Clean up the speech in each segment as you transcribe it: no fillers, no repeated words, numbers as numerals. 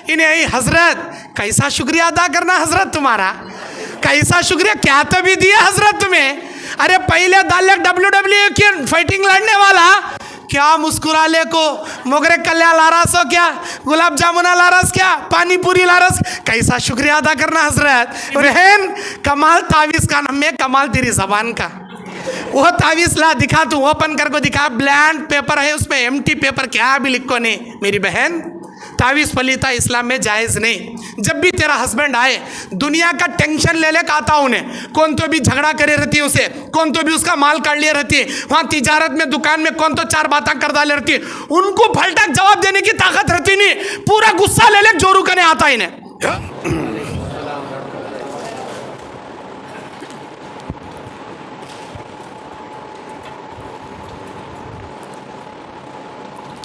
انہیں حضرت کیسا شکریہ ادا کرنا حضرت تمہارا, کیسا شکریہ, کیا تو بھی دیا حضرت تمہیں. ارے پہلے دالک WW کی فائٹنگ لڑنے والا کیا مسکرا لے کو مغرے کلیا لارس ہو, کیا گلاب جامنہ لارس, کیا پانی پوری لارس, کیسا شکریہ ادا کرنا حضرت. رہن کمال تعویذ کا نام ہے, کمال تیری زبان کا. وہ تعویذ لا دکھا, تو اوپن کر کو دکھا, بلینک پیپر ہے اس پہ, empty پیپر, کیا بھی لکھو نہیں. میری بہن تعویذ پلیتا اسلام میں جائز نہیں. جب بھی تیرا ہسبینڈ آئے دنیا کا ٹینشن لے لے کے آتا انہیں, کون تو بھی جھگڑا کرے رہتی ہے اسے, کون تو بھی اس کا مال کاٹ لیے رہتی ہے, وہاں تجارت میں دکان میں کون تو 4 باتیں کر ڈالے رہتی ہے, ان کو پھلٹک جواب دینے کی طاقت رہتی نہیں, پورا غصہ لے لے جورو کرنے آتا انہیں.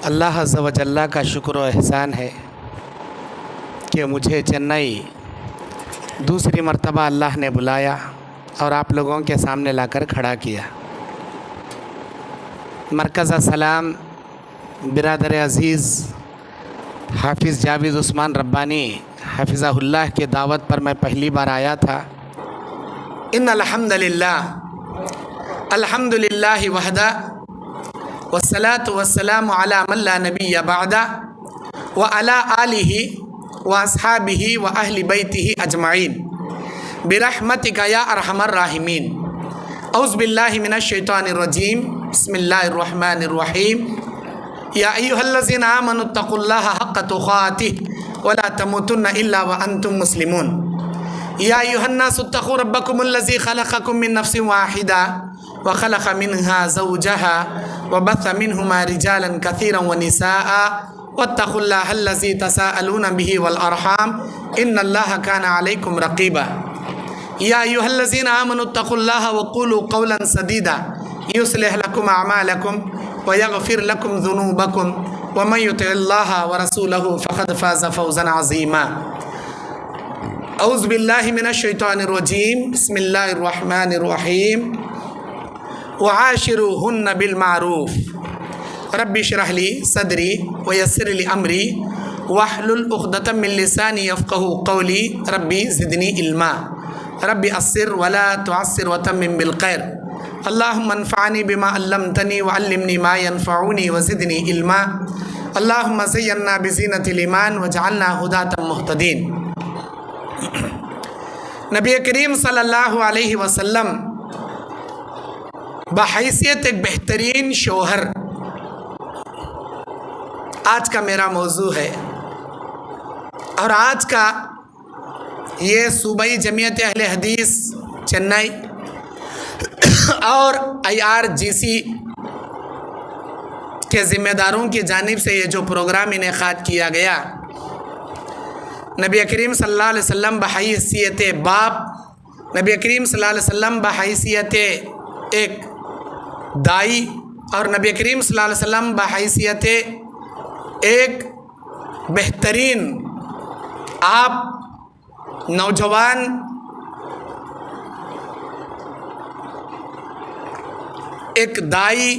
اللہ عز و جل کا شکر و احسان ہے کہ مجھے چنئی دوسری مرتبہ اللہ نے بلایا اور آپ لوگوں کے سامنے لا کر کھڑا کیا. مرکز سلام برادر عزیز حافظ جاوید عثمان ربانی حفظہ اللہ کے دعوت پر میں پہلی بار آیا تھا. ان الحمدللہ وحدہ والصلاة والسلام علی من لا نبی بعدہ وعلی آلہ واصحابہ واہل بیتہ اجمعین برحمتک یا ارحم الراحمین. اعوذ باللہ من الشیطان الرجیم, بسم اللہ الرحمن الرحیم. یا ایہا الذین آمنوا اتقوا اللہ حق تقاتہ ولا تموتن الا وانتم مسلمون. یا ایہا الناس اتقوا ربکم الذی خلقکم من نفس واحدہ وخلق منها زوجها وبث منهما رجالا كثيرا ونساء واتقوا الله الذي تساءلون به والأرحام إن الله كان عليكم رقيبا. يا أيها الذين آمنوا اتقوا الله وقولوا قولا سديدا يصلح لكم أعمالكم ويغفر لكم ذنوبكم ومن يطع الله ورسوله فقد فاز فوزا عظيما. أعوذ بالله من الشيطان الرجيم, بسم الله الرحمن الرحيم. وعاشروهن بالمعروف رب اشرح لي صدري ويسر لي امري واحلل عقدة من لساني يفقهوا قولي ربي زدني علما ربي اسر ولا تعسر وتمم بالخير اللهم انفعني بما علمتني وعلمني ما ينفعني وزدني علما اللهم زينا بزينة الإيمان واجعلنا هداة مهتدين. نبی کریم صلی اللہ علیہ وسلم بحیثیت ایک بہترین شوہر آج کا میرا موضوع ہے. اور آج کا یہ صوبائی جمعیت اہل حدیث چنئی اور IRGC کے ذمہ داروں کی جانب سے یہ جو پروگرام انعقاد کیا گیا, نبی کریم صلی اللہ علیہ وسلم بحیثیت باپ, نبی کریم صلی اللہ علیہ وسلم بحیثیت ایک دائی, اور نبی کریم صلی اللہ علیہ وسلم بحیثیت ایک بہترین آپ نوجوان ایک دائی,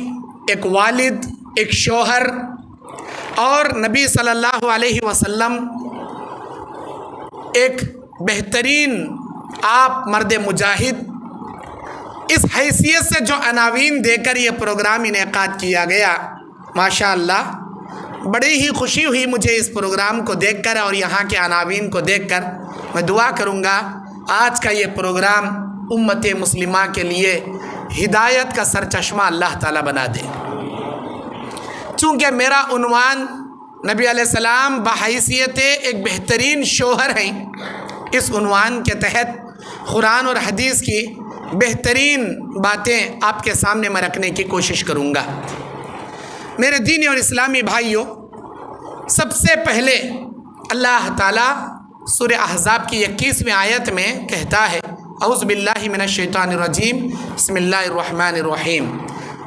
ایک والد, ایک شوہر, اور نبی صلی اللہ علیہ وسلم ایک بہترین آپ مرد مجاہد, اس حیثیت سے جو عناوین دے کر یہ پروگرام انعقاد کیا گیا, ماشاءاللہ بڑی ہی خوشی ہوئی مجھے اس پروگرام کو دیکھ کر اور یہاں کے عناوین کو دیکھ کر. میں دعا کروں گا آج کا یہ پروگرام امت مسلمہ کے لیے ہدایت کا سرچشمہ اللہ تعالیٰ بنا دے. چونکہ میرا عنوان نبی علیہ السلام بحیثیت ایک بہترین شوہر ہیں, اس عنوان کے تحت قرآن اور حدیث کی بہترین باتیں آپ کے سامنے میں رکھنے کی کوشش کروں گا. میرے دینی اور اسلامی بھائیوں, سب سے پہلے اللہ تعالیٰ سورہ احزاب کی 21ویں آیت میں کہتا ہے, اعوذ باللہ من الشیطان الرجیم, بسم اللہ الرحمن الرحیم.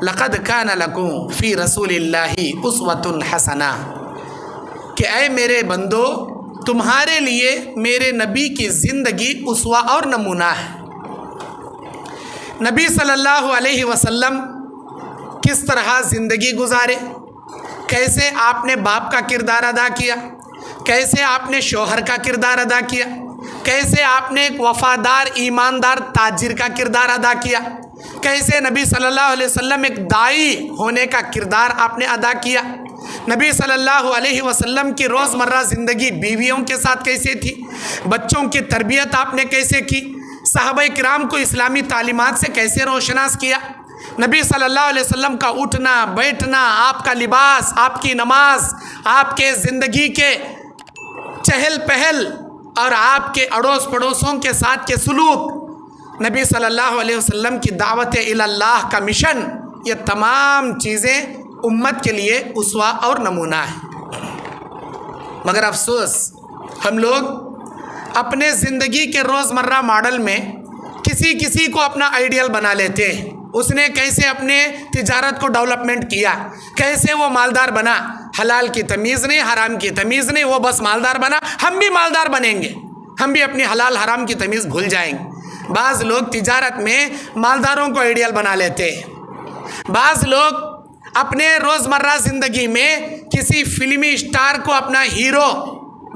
لقد کان لکم فی رسول اللہ اسوۃ حسنہ, کہ اے میرے بندو تمہارے لیے میرے نبی کی زندگی اسوہ اور نمونہ ہے. نبی صلی اللہ علیہ وسلم کس طرح زندگی گزارے, کیسے آپ نے باپ کا کردار ادا کیا, کیسے آپ نے شوہر کا کردار ادا کیا، کیسے آپ نے ایک وفادار ایماندار تاجر کا کردار ادا کیا، کیسے نبی صلی اللہ علیہ وسلم ایک داعی ہونے کا کردار آپ نے ادا کیا، نبی صلی اللہ علیہ وسلم کی روزمرہ زندگی بیویوں کے ساتھ کیسے تھی، بچوں کی تربیت آپ نے کیسے کی، صحابہ کرام کو اسلامی تعلیمات سے کیسے روشناس کیا، نبی صلی اللہ علیہ وسلم کا اٹھنا بیٹھنا، آپ کا لباس، آپ کی نماز، آپ کے زندگی کے چہل پہل اور آپ کے اڑوس پڑوسوں کے ساتھ کے سلوک، نبی صلی اللہ علیہ وسلم کی دعوت اللہ کا مشن، یہ تمام چیزیں امت کے لیے اسوہ اور نمونہ ہے۔ مگر افسوس ہم لوگ اپنے زندگی کے روزمرہ ماڈل میں کسی کو اپنا آئیڈیل بنا لیتے ہیں، اس نے کیسے اپنے تجارت کو ڈیولپمنٹ کیا، کیسے وہ مالدار بنا، حلال کی تمیز نہیں، حرام کی تمیز نہیں، وہ بس مالدار بنا، ہم بھی مالدار بنیں گے، ہم بھی اپنی حلال حرام کی تمیز بھول جائیں گے۔ بعض لوگ تجارت میں مالداروں کو آئیڈیل بنا لیتے ہیں، بعض لوگ اپنے روزمرہ زندگی میں کسی فلمی اسٹار کو اپنا ہیرو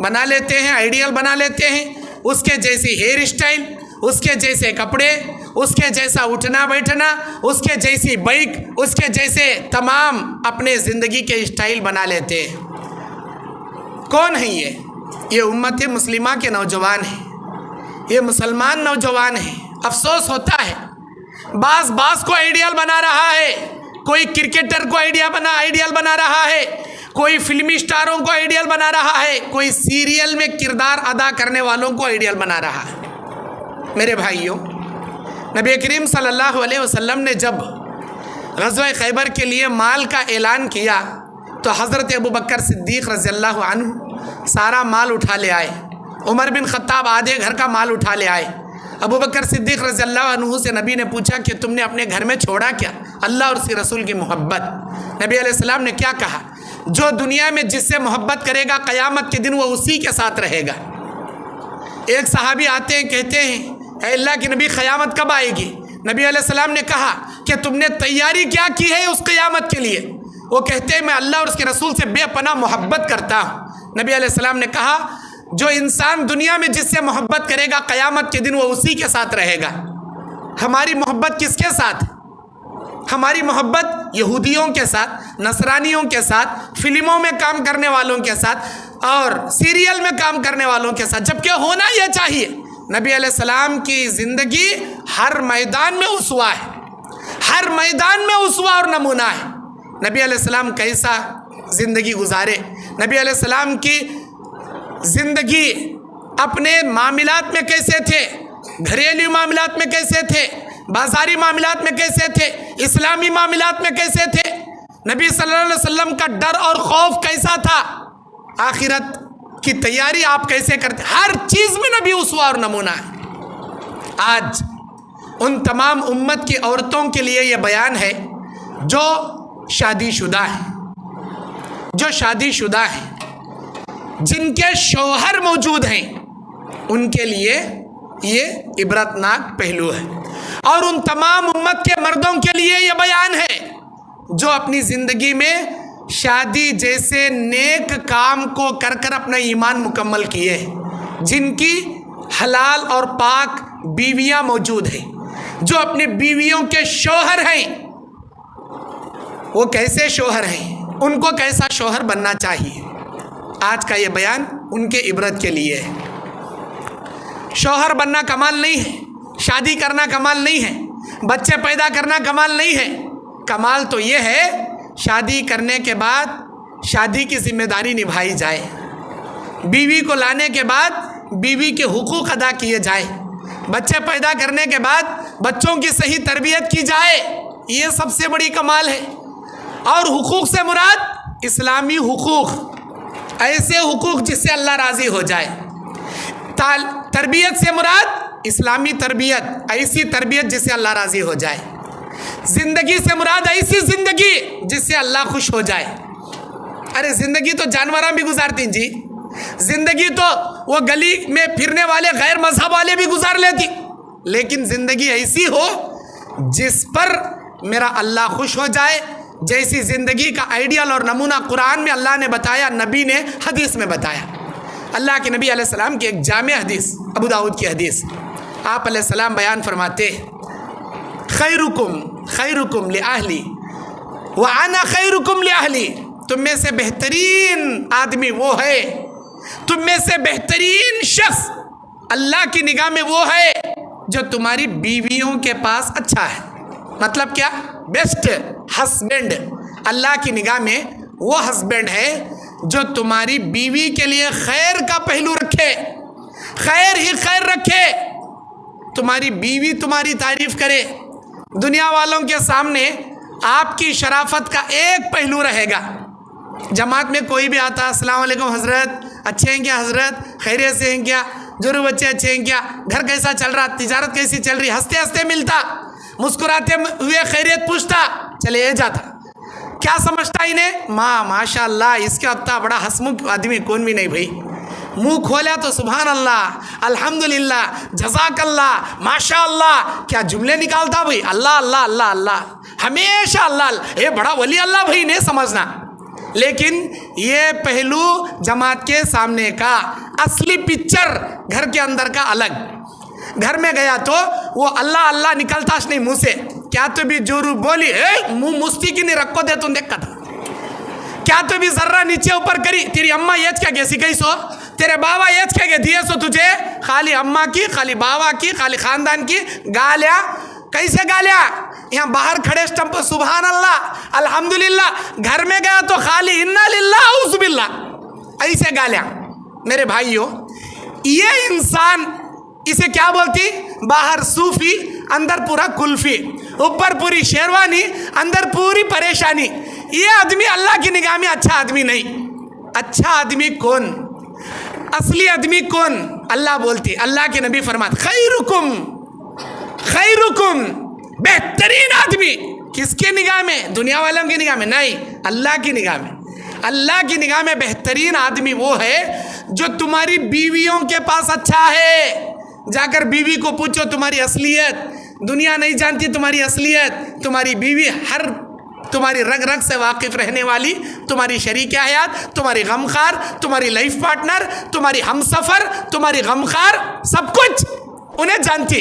بنا لیتے ہیں، آئیڈیل بنا لیتے ہیں، اس کے جیسی ہیئر اسٹائل، اس کے جیسے کپڑے، اس کے جیسا اٹھنا بیٹھنا، اس کے جیسی بائک، اس کے جیسے تمام اپنے زندگی کے اسٹائل بنا لیتے ہیں۔ کون ہیں یہ امت مسلمہ کے نوجوان ہیں، یہ مسلمان نوجوان ہیں۔ افسوس ہوتا ہے بعض کو آئیڈیل بنا رہا ہے، کوئی کرکٹر کو آئیڈیل بنا رہا ہے، کوئی فلمی اسٹاروں کو آئیڈیل بنا رہا ہے، کوئی سیریل میں کردار ادا کرنے والوں کو آئیڈیل بنا رہا ہے۔ میرے بھائیوں، نبی کریم صلی اللہ علیہ وسلم نے جب غزوہ خیبر کے لیے مال کا اعلان کیا تو حضرت ابوبکر صدیق رضی اللہ عنہ سارا مال اٹھا لے آئے، عمر بن خطاب آدھے گھر کا مال اٹھا لے آئے۔ ابوبکر صدیق رضی اللہ عنہ سے نبی نے پوچھا کہ تم نے اپنے گھر میں چھوڑا کیا؟ اللہ اور اس کے رسول کی محبت۔ نبی علیہ السلام نے کیا کہا؟ جو دنیا میں جس سے محبت کرے گا قیامت کے دن وہ اسی کے ساتھ رہے گا۔ ایک صحابی آتے ہیں، کہتے ہیں اے اللہ کے نبی قیامت کب آئے گی؟ نبی علیہ السلام نے کہا کہ تم نے تیاری کیا کی ہے اس قیامت کے لیے؟ وہ کہتے ہیں میں اللہ اور اس کے رسول سے بے پناہ محبت کرتا ہوں۔ نبی علیہ السلام نے کہا جو انسان دنیا میں جس سے محبت کرے گا قیامت کے دن وہ اسی کے ساتھ رہے گا۔ ہماری محبت کس کے ساتھ؟ ہماری محبت یہودیوں کے ساتھ، نصرانیوں کے ساتھ، فلموں میں کام کرنے والوں کے ساتھ اور سیریل میں کام کرنے والوں کے ساتھ، جبکہ ہونا یہ چاہیے۔ نبی علیہ السلام کی زندگی ہر میدان میں اسوہ ہے، ہر میدان میں اسوہ اور نمونہ ہے۔ نبی علیہ السلام کیسا زندگی گزارے، نبی علیہ السلام کی زندگی اپنے معاملات میں کیسے تھے، گھریلو معاملات میں کیسے تھے، بازاری معاملات میں کیسے تھے، اسلامی معاملات میں کیسے تھے، نبی صلی اللہ علیہ وسلم کا ڈر اور خوف کیسا تھا، آخرت کی تیاری آپ کیسے کرتے، ہر چیز میں نبی اسوہ اور نمونہ ہے۔ آج ان تمام امت کی عورتوں کے لیے یہ بیان ہے جو شادی شدہ ہیں، جو شادی شدہ ہیں، جن کے شوہر موجود ہیں، ان کے لیے یہ عبرتناک پہلو ہے، اور ان تمام امت کے مردوں کے لیے یہ بیان ہے جو اپنی زندگی میں شادی جیسے نیک کام کو کر کر اپنا ایمان مکمل کیے ہیں، جن کی حلال اور پاک بیویاں موجود ہیں، جو اپنی بیویوں کے شوہر ہیں۔ وہ کیسے شوہر ہیں، ان کو کیسا شوہر بننا چاہیے، آج کا یہ بیان ان کے عبرت کے لیے ہے۔ شوہر بننا کمال نہیں ہے، شادی کرنا کمال نہیں ہے، بچے پیدا کرنا کمال نہیں ہے، کمال تو یہ ہے شادی کرنے کے بعد شادی کی ذمہ داری نبھائی جائے، بیوی کو لانے کے بعد بیوی کے حقوق ادا کیے جائے، بچے پیدا کرنے کے بعد بچوں کی صحیح تربیت کی جائے، یہ سب سے بڑی کمال ہے۔ اور حقوق سے مراد اسلامی حقوق، ایسے حقوق جس سے اللہ راضی ہو جائے۔ تربیت سے مراد اسلامی تربیت، ایسی تربیت جس سے اللہ راضی ہو جائے۔ زندگی سے مراد ایسی زندگی جس سے اللہ خوش ہو جائے۔ ارے زندگی تو جانوراں بھی گزارتی ہیں جی، زندگی تو وہ گلی میں پھرنے والے غیر مذہب والے بھی گزار لیتی، لیکن زندگی ایسی ہو جس پر میرا اللہ خوش ہو جائے، جیسی زندگی کا آئیڈیل اور نمونہ قرآن میں اللہ نے بتایا، نبی نے حدیث میں بتایا۔ اللہ کے نبی علیہ السلام کی ایک جامع حدیث، ابو داؤد کی حدیث، آپ علیہ السلام بیان فرماتے ہیں خیرکم لأہلی وَأَنَا خَيْرُكُمْ لِأَهْلِي، تم میں سے بہترین آدمی وہ ہے، تم میں سے بہترین شخص اللہ کی نگاہ میں وہ ہے جو تمہاری بیویوں کے پاس اچھا ہے۔ مطلب کیا؟ بیسٹ ہسبینڈ اللہ کی نگاہ میں وہ ہسبینڈ ہے جو تمہاری بیوی کے لیے خیر کا پہلو رکھے، خیر ہی خیر رکھے، تمہاری بیوی تمہاری تعریف کرے، دنیا والوں کے سامنے آپ کی شرافت کا ایک پہلو رہے گا۔ جماعت میں کوئی بھی آتا، السلام علیکم حضرت، اچھے ہیں کیا حضرت، خیریت سے ہیں کیا، ضرور بچے اچھے ہیں کیا، گھر کیسا چل رہا، تجارت کیسی چل رہی، ہنستے ہنستے ملتا، مسکراتے ہوئے خیریت پوچھتا، چلے جاتا۔ کیا سمجھتا انہیں؟ ماشاء اللہ اس کا اتنا بڑا ہسمکھ آدمی کون بھی نہیں بھائی، منہ کھولا تو سبحان اللہ، الحمدللہ، جزاک اللہ، ماشاء اللہ، کیا جملے نکالتا بھائی، اللہ اللہ اللہ اللہ، ہمیشہ اللہ، یہ بڑا ولی اللہ بھائی نہیں سمجھنا۔ لیکن یہ پہلو جماعت کے سامنے کا، اصلی پکچر گھر کے اندر کا الگ۔ گھر میں گیا تو وہ اللہ اللہ نکلتا نہیں منہ سے، کیا تو بھی جورو بولی منہ مستی کی نہیں رکھو دے تم دیکھا تھا، کیا تو بھی ذرہ نیچے اوپر کری، تیری اماں یہ کیا گیسی گئی سو، تیرے بابا یہ کیا گئے دیے سو تجھے، خالی اماں کی، خالی بابا کی، خالی خاندان کی گالیا، کیسے گالیا، یہاں باہر کھڑے سٹمپ سبحان اللہ الحمدللہ، گھر میں گیا تو خالی انا للہ اعوذ باللہ، ایسے گالیا۔ میرے بھائیو، یہ انسان اسے کیا بولتی؟ باہر صوفی، اندر پورا کلفی، اوپر پوری شیروانی، اندر پوری پریشانی۔ یہ آدمی اللہ کی نگاہ میں اچھا آدمی نہیں۔ اچھا آدمی کون؟ اصلی آدمی کون؟ اللہ بولتی، اللہ کے نبی فرماتے خیرکم خیرکم، بہترین آدمی کس کی نگاہ میں؟ دنیا والوں کی نگاہ میں نہیں، اللہ کی نگاہ میں۔ اللہ کی نگاہ میں بہترین آدمی وہ ہے جو تمہاری بیویوں کے پاس اچھا ہے۔ جا کر بیوی کو پوچھو تمہاری اصلیت، دنیا نہیں جانتی تمہاری اصلیت، تمہاری بیوی ہر تمہاری رگ رگ سے واقف رہنے والی، تمہاری شریک حیات، تمہاری غمخوار، تمہاری لائف پارٹنر، تمہاری ہم سفر، تمہاری غمخوار، سب کچھ انہیں جانتی۔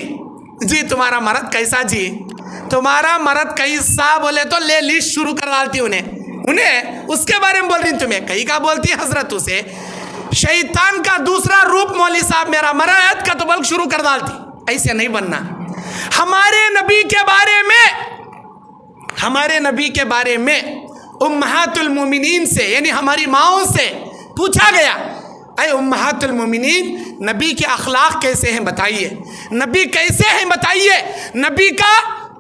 جی تمہارا مرد کیسا، جی تمہارا مرد کیسا بولے تو لے لسٹ شروع کر ڈالتی انہیں اس کے بارے میں بول رہی تمہیں، کہیں کا بولتی حضرت اسے شیطان کا دوسرا روپ مولوی صاحب میرا مرد کا تو بلک شروع کر ڈالتی۔ ایسے نہیں بننا۔ ہمارے نبی کے بارے میں امہات المومنین سے، یعنی ہماری ماؤں سے پوچھا گیا، اے امہات المومنین، نبی کے اخلاق کیسے ہیں بتائیے، نبی کیسے ہیں بتائیے، نبی کا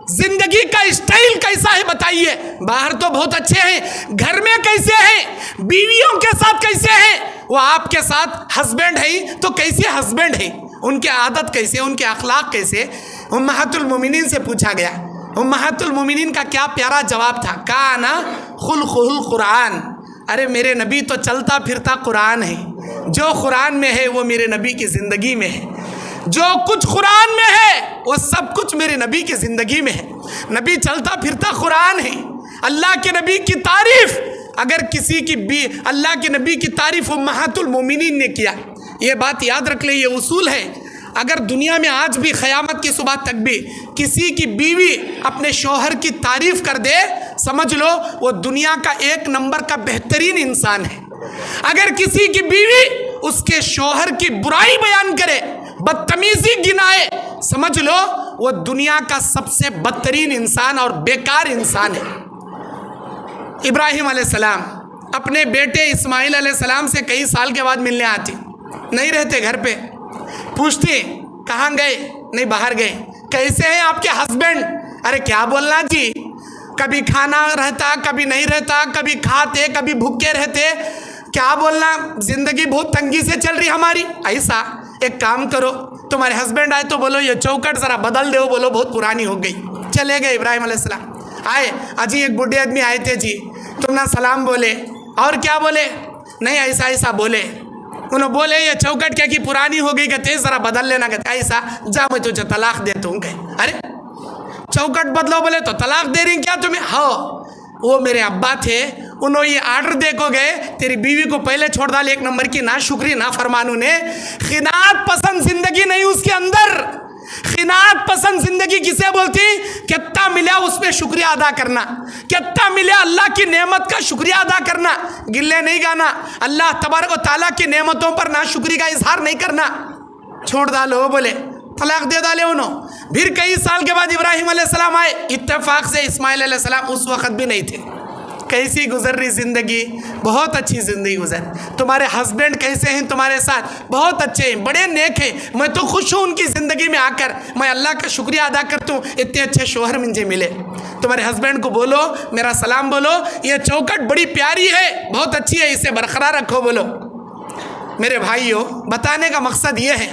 زندگی کا اسٹائل کیسا ہے بتائیے۔ باہر تو بہت اچھے ہیں، گھر میں کیسے ہیں، بیویوں کے ساتھ کیسے ہیں، وہ آپ کے ساتھ ہسبینڈ ہیں تو کیسے ہسبینڈ ہیں، ان کے عادت کیسے، ان کے اخلاق کیسے، امہات المومنین سے پوچھا گیا۔ امہات المومنین کا کیا پیارا جواب تھا، کانا خلقہ القرآن، ارے میرے نبی تو چلتا پھرتا قرآن ہے، جو قرآن میں ہے وہ میرے نبی کی زندگی میں ہے، جو کچھ قرآن میں ہے وہ سب کچھ میرے نبی کی زندگی میں ہے۔ نبی چلتا پھرتا قرآن ہے۔ اللہ کے نبی کی تعریف، اگر کسی کی بھی اللہ کے نبی کی تعریف امہات المومنین نے کیا، یہ بات یاد رکھ لیں، یہ اصول ہے۔ اگر دنیا میں آج بھی قیامت کی صبح تک بھی کسی کی بیوی اپنے شوہر کی تعریف کر دے، سمجھ لو وہ دنیا کا ایک نمبر کا بہترین انسان ہے۔ اگر کسی کی بیوی اس کے شوہر کی برائی بیان کرے، بدتمیزی گنائے، سمجھ لو وہ دنیا کا سب سے بدترین انسان اور بیکار انسان ہے۔ ابراہیم علیہ السلام اپنے بیٹے اسماعیل علیہ السلام سے کئی سال کے بعد ملنے آتی، نہیں رہتے گھر پہ، پوچھتی کہاں گئے، نہیں باہر گئے، کیسے ہیں آپ کے ہسبینڈ، ارے کیا بولنا جی، کبھی کھانا رہتا کبھی نہیں رہتا، کبھی کھاتے کبھی بھوکے رہتے، کیا بولنا، زندگی بہت تنگی سے چل رہی ہماری۔ ایسا ایک کام کرو، تمہارے ہسبینڈ آئے تو بولو یہ چوکٹ ذرا بدل دو، بولو بہت پرانی ہو گئی۔ چلے گئے ابراہیم علیہ السلام، آئے اجی ایک بڈھے آدمی آئے تھے جی، تم نہ سلام بولے اور کیا بولے، نہیں ایسا ایسا بولے، انہوں بولے یہ چوکٹ کیا کی پرانی ہو گئی، کہتے ذرا بدل لینا، کہتے ایسا جا میں تجھے طلاق دیتا ہوں، کہے ارے چوکٹ بدلو، بولے تو طلاق دے رہی کیا تمہیں، ہاں وہ میرے ابا تھے، انہوں یہ آرڈر دے کو گئے تیری بیوی کو پہلے چھوڑ ڈال، ایک نمبر کی ناشکری نافرمانوں نے. قناعت پسند زندگی نہیں اس کے اندر. قناعت پسند زندگی کسے بولتی؟ کتنا ملا اس پہ شکریہ ادا کرنا، کتنا ملا اللہ کی نعمت کا شکریہ ادا کرنا، گلے نہیں گانا، اللہ تبارک و تعالیٰ کی نعمتوں پر ناشکری کا اظہار نہیں کرنا. چھوڑ ڈالو بولے، طلاق دے ڈالے انہوں. پھر کئی سال کے بعد ابراہیم علیہ السلام آئے، اتفاق سے اسماعیل علیہ السلام اس وقت بھی نہیں تھے. کیسی گزر رہی زندگی؟ بہت اچھی زندگی گزر. تمہارے ہسبینڈ کیسے ہیں تمہارے ساتھ؟ بہت اچھے ہیں، بڑے نیک ہیں. میں تو خوش ہوں ان کی زندگی میں آ کر، میں اللہ کا شکریہ ادا کرتا ہوں اتنے اچھے شوہر مجھے ملے. تمہارے ہسبینڈ کو بولو میرا سلام بولو، یہ چوکٹ بڑی پیاری ہے، بہت اچھی ہے، اسے برقرار رکھو بولو. میرے بھائیوں، بتانے کا مقصد یہ ہے،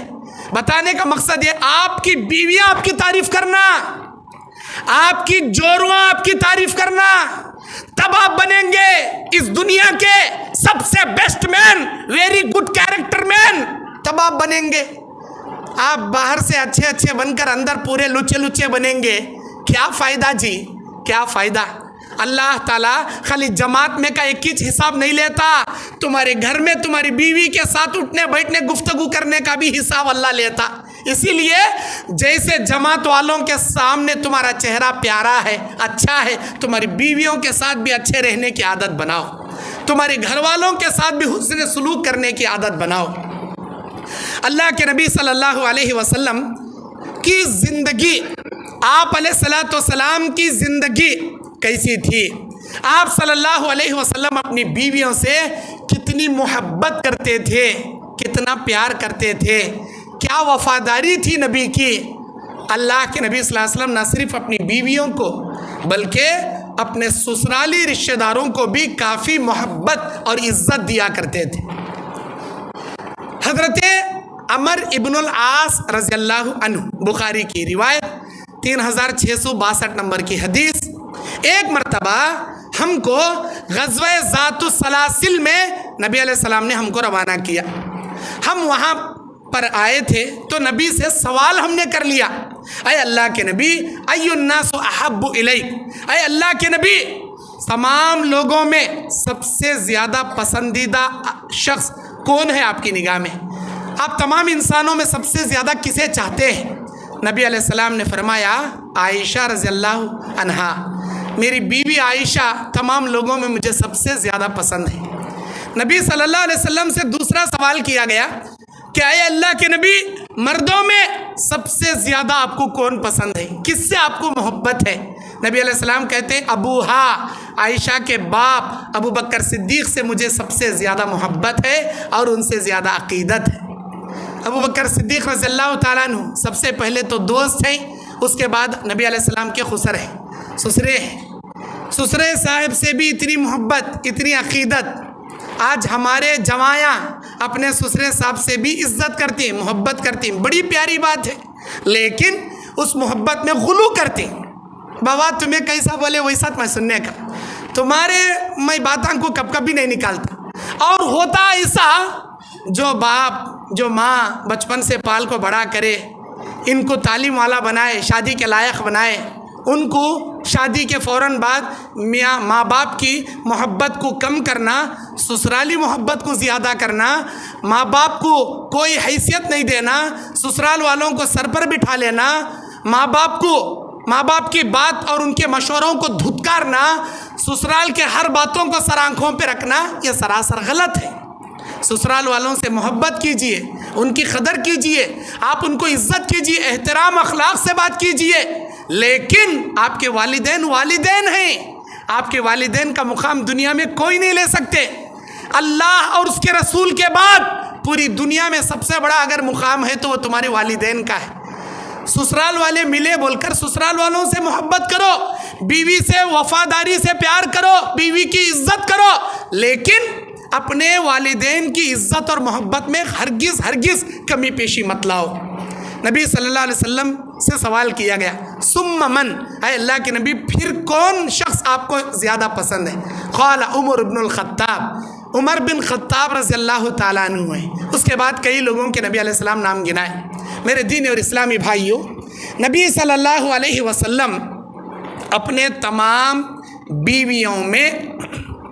بتانے کا مقصد یہ، آپ کی بیویاں آپ کی تعریف کرنا، آپ کی جوڑواں آپ کی تعریف کرنا، تب آپ بنیں گے اس دنیا کے سب سے بیسٹ مین، ویری گڈ کیریکٹر مین. تب آپ بنیں گے. آپ باہر سے اچھے اچھے بن کر اندر پورے لچے لچے بنیں گے، کیا فائدہ جی، کیا فائدہ؟ اللہ تعالیٰ خالی جماعت میں کا ایک ہی حساب نہیں لیتا، تمہارے گھر میں تمہاری بیوی کے ساتھ اٹھنے بیٹھنے گفتگو کرنے کا بھی حساب اللہ لیتا. اسی لیے جیسے جماعت والوں کے سامنے تمہارا چہرہ پیارا ہے، اچھا ہے، تمہاری بیویوں کے ساتھ بھی اچھے رہنے کی عادت بناؤ، تمہارے گھر والوں کے ساتھ بھی حسن سلوک کرنے کی عادت بناؤ. اللہ کے نبی صلی اللہ علیہ وسلم کی زندگی، آپ علیہ الصلوۃ والسلام کی زندگی کیسی تھی؟ آپ صلی اللہ علیہ وسلم اپنی بیویوں سے کتنی محبت کرتے تھے، کتنا پیار کرتے تھے، کیا وفاداری تھی نبی کی. اللہ کے نبی صلی اللہ علیہ وسلم نہ صرف اپنی بیویوں کو بلکہ اپنے سسرالی رشتہ داروں کو بھی کافی محبت اور عزت دیا کرتے تھے. حضرت عمر ابن العاص رضی اللہ عنہ، بخاری کی روایت 3662 نمبر کی حدیث، ایک مرتبہ ہم کو غزوہ ذات السلاسل میں نبی علیہ السلام نے ہم کو روانہ کیا. ہم وہاں پر آئے تھے تو نبی سے سوال ہم نے کر لیا، اے اللہ کے نبی ای الناس احب الیک، اے اللہ کے نبی تمام لوگوں میں سب سے زیادہ پسندیدہ شخص کون ہے آپ کی نگاہ میں؟ آپ تمام انسانوں میں سب سے زیادہ کسے چاہتے ہیں؟ نبی علیہ السلام نے فرمایا عائشہ رضی اللہ عنہا، میری بیوی عائشہ تمام لوگوں میں مجھے سب سے زیادہ پسند ہے. نبی صلی اللہ علیہ وسلم سے دوسرا سوال کیا گیا کہ اے اللہ کے نبی مردوں میں سب سے زیادہ آپ کو کون پسند ہے، کس سے آپ کو محبت ہے؟ نبی علیہ السلام کہتے ہیں ابوہا، عائشہ کے باپ ابو بکر صدیق سے مجھے سب سے زیادہ محبت ہے اور ان سے زیادہ عقیدت ہے. ابو بکر صدیق رضی اللہ تعالیٰ عنہ سب سے پہلے تو دوست ہیں، اس کے بعد نبی علیہ السلام کے خسر ہیں، سسرے ہیں. سسرے صاحب سے بھی اتنی محبت، اتنی عقیدت. آج ہمارے جوایاں اپنے سسرے صاحب سے بھی عزت کرتی ہیں، محبت کرتی ہیں، بڑی پیاری بات ہے، لیکن اس محبت میں غلو کرتی ہیں. بابا تمہیں کیسا بولے ویسا میں سننے کا، تمہارے میں باتوں کو کب کبھی نہیں نکالتا. اور ہوتا ایسا، جو باپ جو ماں بچپن سے پال کو بڑا کرے، ان کو تعلیم والا بنائے، شادی کے لائق بنائے، ان کو شادی کے فوراً بعد میاں ماں باپ کی محبت کو کم کرنا، سسرالی محبت کو زیادہ کرنا، ماں باپ کو کوئی حیثیت نہیں دینا، سسرال والوں کو سر پر بٹھا لینا، ماں باپ کی بات اور ان کے مشوروں کو دھتکارنا، سسرال کے ہر باتوں کو سر آنکھوں پہ رکھنا، یہ سراسر غلط ہے. سسرال والوں سے محبت کیجئے، ان کی قدر کیجئے، آپ ان کو عزت کیجئے، احترام اخلاق سے بات کیجئے، لیکن آپ کے والدین ہیں، آپ کے والدین کا مقام دنیا میں کوئی نہیں لے سکتے. اللہ اور اس کے رسول کے بعد پوری دنیا میں سب سے بڑا اگر مقام ہے تو وہ تمہارے والدین کا ہے. سسرال والے ملے بول کر سسرال والوں سے محبت کرو، بیوی سے وفاداری سے پیار کرو، بیوی کی عزت کرو، لیکن اپنے والدین کی عزت اور محبت میں ہرگز کمی پیشی مت لاؤ. نبی صلی اللہ علیہ وسلم سے سوال کیا گیا ثم من، اے اللہ کے نبی پھر کون شخص آپ کو زیادہ پسند ہے؟ قال عمر بن الخطاب، عمر بن خطاب رضی اللہ تعالیٰ عنہ ہیں. اس کے بعد کئی لوگوں کے نبی علیہ السلام نام گنائے. میرے دین اور اسلامی بھائیوں، نبی صلی اللہ علیہ وسلم اپنے تمام بیویوں میں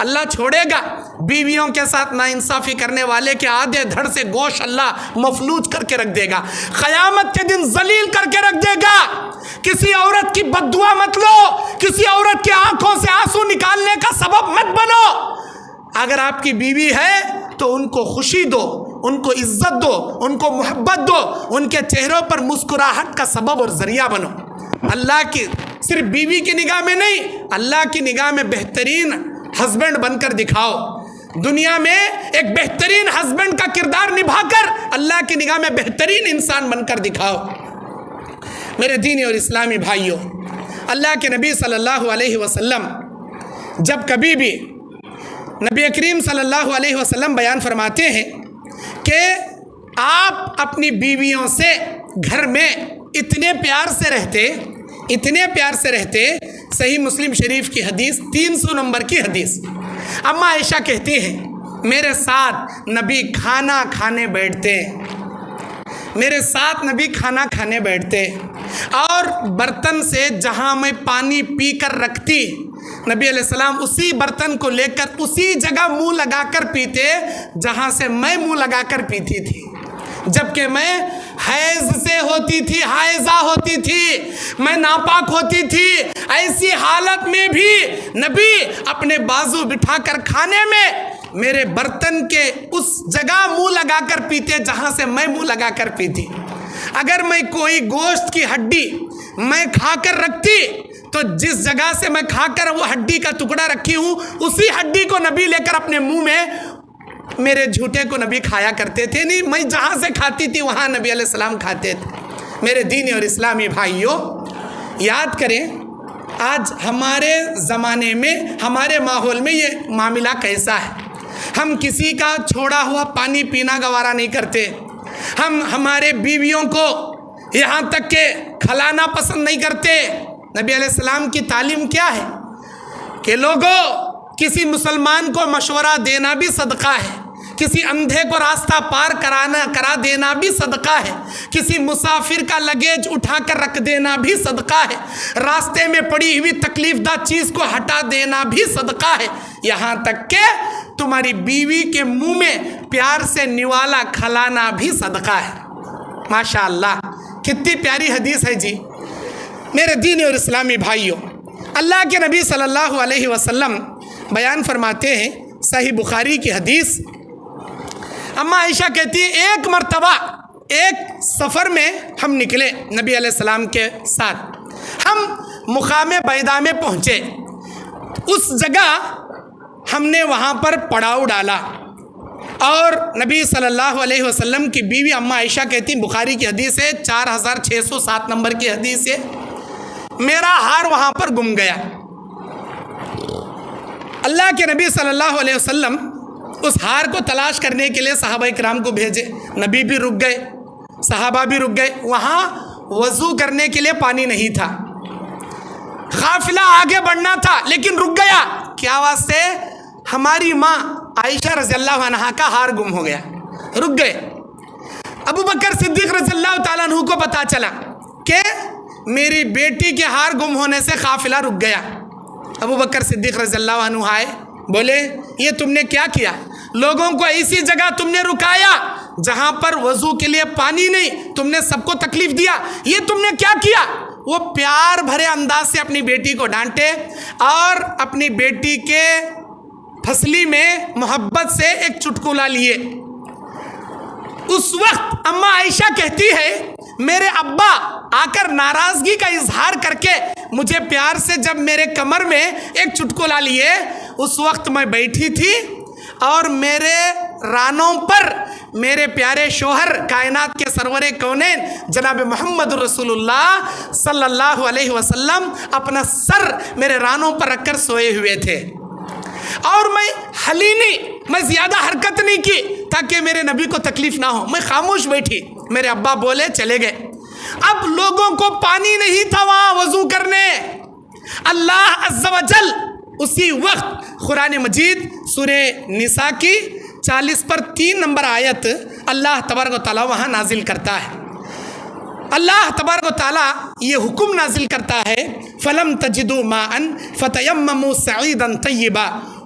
اللہ چھوڑے گا؟ بیویوں کے ساتھ ناانصافی کرنے والے کے آدھے دھڑ سے گوشت اللہ مفلوج کر کے رکھ دے گا، قیامت کے دن ذلیل کر کے رکھ دے گا۔ کسی عورت کی بد دعا مت لو، کسی عورت کی آنکھوں سے آنسو نکالنے کا سبب مت بنو۔ اگر آپ کی بیوی ہے تو ان کو خوشی دو، ان کو عزت دو، ان کو محبت دو، ان کے چہروں پر مسکراہٹ کا سبب اور ذریعہ بنو۔ اللہ کی صرف بیوی کی نگاہ میں نہیں، اللہ کی نگاہ میں بہترین ہسبینڈ بن کر دکھاؤ۔ دنیا میں ایک بہترین ہسبینڈ کا کردار نبھا کر اللہ کی نگاہ میں بہترین انسان بن کر دکھاؤ۔ میرے دینی اور اسلامی بھائیوں، اللہ کے نبی صلی اللہ علیہ وسلم جب کبھی بھی نبی کریم صلی اللہ علیہ وسلم بیان فرماتے ہیں کہ آپ اپنی بیویوں سے گھر میں اتنے پیار سے رہتے، صحیح مسلم شریف کی حدیث 300 نمبر کی حدیث، اما عائشہ کہتی ہیں میرے ساتھ نبی کھانا کھانے بیٹھتے اور برتن سے جہاں میں پانی پی کر رکھتی، نبی علیہ السلام اسی برتن کو لے کر اسی جگہ منہ لگا کر پیتے جہاں سے میں منہ لگا کر پیتی تھی، جبکہ میں حائضہ ہوتی تھی، میں ناپاک ہوتی تھی۔ ایسی حالت میں بھی نبی اپنے بازو بٹھا کر کھانے میں میرے برتن کے اس جگہ منہ لگا کر پیتے جہاں سے میں منہ لگا کر پیتی۔ اگر میں کوئی گوشت کی ہڈی میں کھا کر رکھتی تو جس جگہ سے میں کھا کر وہ ہڈی کا ٹکڑا رکھی ہوں اسی ہڈی کو نبی لے کر اپنے منہ میں میرے جھوٹے کو نبی کھایا کرتے تھے۔ نہیں، میں جہاں سے کھاتی تھی وہاں نبی علیہ السلام کھاتے تھے۔ میرے دینی اور اسلامی بھائیوں، یاد کریں آج ہمارے زمانے میں، ہمارے ماحول میں یہ معاملہ کیسا ہے۔ ہم کسی کا چھوڑا ہوا پانی پینا گوارا نہیں کرتے، ہم ہمارے بیویوں کو یہاں تک کہ کھلانا پسند نہیں کرتے۔ نبی علیہ السلام کی تعلیم کیا ہے کہ لوگوں، کسی مسلمان کو مشورہ دینا بھی صدقہ ہے، کسی اندھے کو راستہ پار کرا دینا بھی صدقہ ہے، کسی مسافر کا لگیج اٹھا کر رکھ دینا بھی صدقہ ہے، راستے میں پڑی ہوئی تکلیف دہ چیز کو ہٹا دینا بھی صدقہ ہے، یہاں تک کہ تمہاری بیوی کے منہ میں پیار سے نوالا کھلانا بھی صدقہ ہے۔ ماشاءاللہ، کتنی پیاری حدیث ہے جی۔ میرے دینی اور اسلامی بھائیوں، اللہ کے نبی صلی اللہ علیہ وسلم بیان فرماتے ہیں، صحیح بخاری کی حدیث، اما عائشہ کہتی ہے ایک مرتبہ ایک سفر میں ہم نکلے نبی علیہ السلام کے ساتھ، ہم مقام بیضاء میں پہنچے، اس جگہ ہم نے وہاں پر پڑاؤ ڈالا، اور نبی صلی اللہ علیہ وسلم کی بیوی اما عائشہ کہتی ہیں، بخاری کی حدیث ہے، 4607 نمبر کی حدیث ہے، میرا ہار وہاں پر گم گیا۔ اللہ کے نبی صلی اللہ علیہ وسلم اس ہار کو تلاش کرنے کے لیے صحابہ کرام کو بھیجے، نبی بھی رک گئے، صحابہ بھی رک گئے، وہاں وضو کرنے کے لیے پانی نہیں تھا، قافلہ آگے بڑھنا تھا لیکن رک گیا، کیا واسطے؟ ہماری ماں عائشہ رضی اللہ عنہا کا ہار گم ہو گیا، رک گئے۔ ابو بکر صدیق رضی اللہ تعالیٰ عنہ کو پتا چلا کہ میری بیٹی کے ہار گم ہونے سے قافلہ رک گیا۔ ابو بکر صدیق رضی اللہ عنہ آئے، بولے یہ تم نے کیا کیا؟ لوگوں کو ایسی جگہ تم نے رکایا جہاں پر وضو کے لیے پانی نہیں، تم نے سب کو تکلیف دیا، یہ تم نے کیا کیا؟ وہ پیار بھرے انداز سے اپنی بیٹی کو ڈانٹے اور اپنی بیٹی کے پھسلی میں محبت سے ایک چٹکلا لیے۔ اس وقت اما عائشہ کہتی ہے میرے ابا آ کر ناراضگی کا اظہار کر کے مجھے پیار سے جب میرے کمر میں ایک چٹکلا لیے، اس وقت میں بیٹھی تھی اور میرے رانوں پر میرے پیارے شوہر کائنات کے سرور کونین جناب محمد رسول اللہ صلی اللہ علیہ وسلم اپنا سر میرے رانوں پر رکھ کر سوئے ہوئے تھے، اور میں ہلی نہیں، میں زیادہ حرکت نہیں کی تاکہ میرے نبی کو تکلیف نہ ہو، میں خاموش بیٹھی۔ میرے ابا بولے چلے گئے۔ اب لوگوں کو پانی نہیں تھا وہاں وضو کرنے، اللہ عز و جل اسی وقت قرآن مجید سورہ نساء کی 40 پر 3 نمبر آیت اللہ تبارک و تعالیٰ وہاں نازل کرتا ہے۔ اللہ تبارک و تعالیٰ یہ حکم نازل کرتا ہے، فَلَمْ تَجِدُوا مَاءً فَتَيَمَّمُوا صَعِيدًا طَيِّبًا